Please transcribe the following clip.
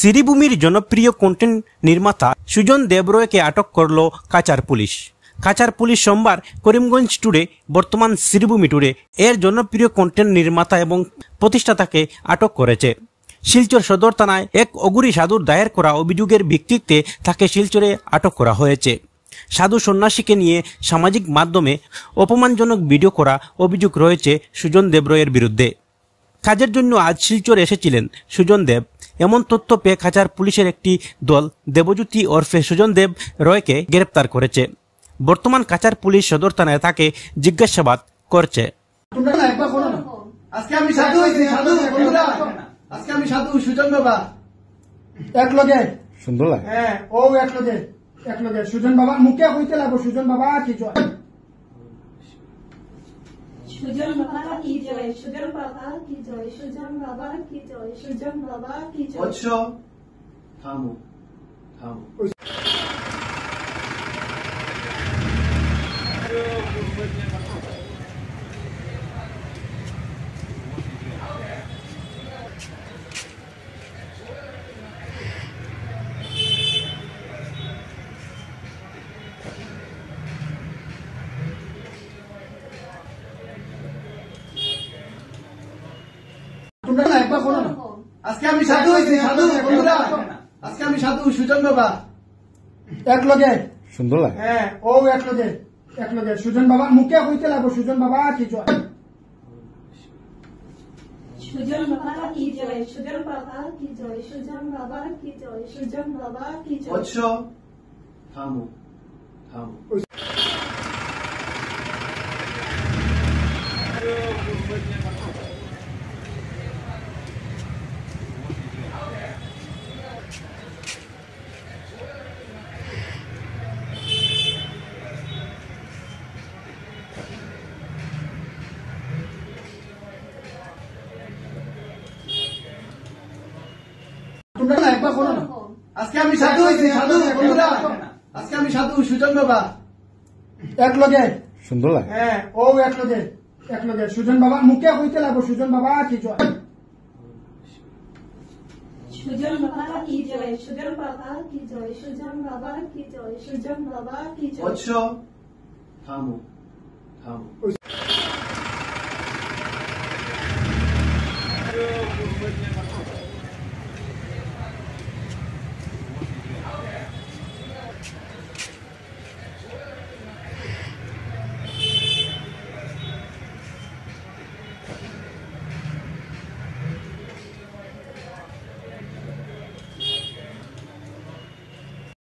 শ্রীভূমির জনপ্রিয় কন্টেন্ট নির্মাতা সুজন দেবরয়কে আটক করল কাচার পুলিশ। কাচার পুলিশ সোমবার করিমগঞ্জ টুডে, বর্তমান শ্রীভূমি টুডে এর জনপ্রিয় কন্টেন্ট নির্মাতা এবং প্রতিষ্ঠাতাকে আটক করেছে। শিলচর সদর থানায় এক অগুরি সাধুর দায়ের করা অভিযোগের ভিত্তিতে তাকে শিলচরে আটক করা হয়েছে। সাধু সন্ন্যাসীকে নিয়ে সামাজিক মাধ্যমে অপমানজনক ভিডিও করা অভিযোগ রয়েছে সুজন দেবরয়ের বিরুদ্ধে। কাজের জন্য আজ শিলচর এসেছিলেন সুজন দেব। এমন তথ্য পেয়ে কাচার পুলিশের একটি দল দেবজ্যোতি ওরফে সুজন দেব রয়কে গ্রেপ্তার করেছে। বর্তমান কাচার পুলিশ সদর থানায় তাকে জিজ্ঞাসাবাদ করছে। আজকে আমি সাধু হইছি, সাধু বন্ধুরা, আজকে আমি সাধু সুজন বাবা এক লগে সুন্দর লাগে। হ্যাঁ, ও এক লগে সুজন বাবার মুখে হইতে লাগবো। সুজন বাবা কি জয়, সুজন বাবা কি জয়, সুজন বাবা কি জয়, সুজন বাবা কি জয়, সুজন বাবা কি জয়। বৎস থামো থামো। তোমরা না একবার শোনো না, আজকে আমি সাধু হইছি, সাধু বন্ধুরা, আজকে আমি সাধু সুজন বাবা এক লগে সুন্দর লাগে। হ্যাঁ, ও এক লগে সুজন বাবার মুখে হইতে লাগবো। সুজন বাবা কি জয়, সুজন বাবা কি জয়, সুজন বাবা কি জয়, সুজন বাবা কি জয়, সুজন বাবা কি জয়। বৎস থামো থামো। তোমরা না একবার শোনো না, আজকে আমি সাধু হইছি, সাধু বন্ধুরা, আজকে আমি সাধু সুজন বাবা এক লগে সুন্দর লাগে। হ্যাঁ, ও এক লগে সুজন বাবার মুখে হইতে লাগবো। সুজন বাবা কি জয়, সুজন বাবা কি জয়, সুজন বাবা কি জয়, সুজন বাবা কি জয়, সুজন বাবা কি জয়। বৎস থামো থামো।